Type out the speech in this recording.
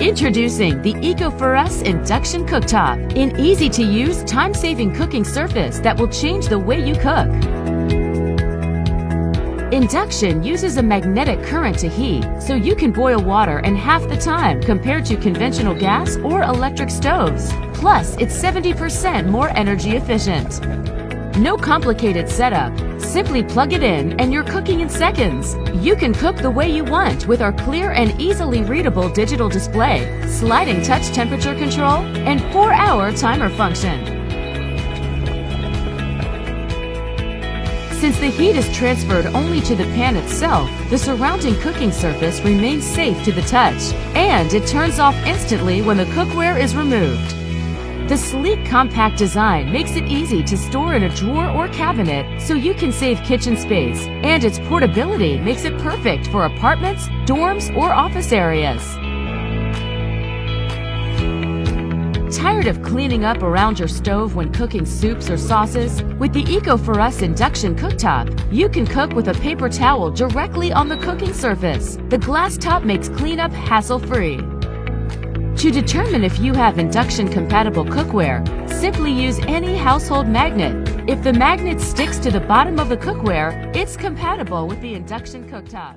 Introducing the Eco4Us Induction Cooktop, an easy-to-use, time-saving cooking surface that will change the way you cook. Induction uses a magnetic current to heat, so you can boil water in half the time compared to conventional gas or electric stoves. Plus, it's 70% more energy efficient. No complicated setup. Simply plug it in and you're cooking in seconds. You can cook the way you want with our clear and easily readable digital display, sliding touch temperature control, and 4-hour timer function. Since the heat is transferred only to the pan itself, the surrounding cooking surface remains safe to the touch, and it turns off instantly when the cookware is removed. The sleek, compact design makes it easy to store in a drawer or cabinet so you can save kitchen space, and its portability makes it perfect for apartments, dorms, or office areas. Tired of cleaning up around your stove when cooking soups or sauces? With the Eco4Us Induction Cooktop, you can cook with a paper towel directly on the cooking surface. The glass top makes cleanup hassle-free. To determine if you have induction-compatible cookware, simply use any household magnet. If the magnet sticks to the bottom of the cookware, it's compatible with the induction cooktop.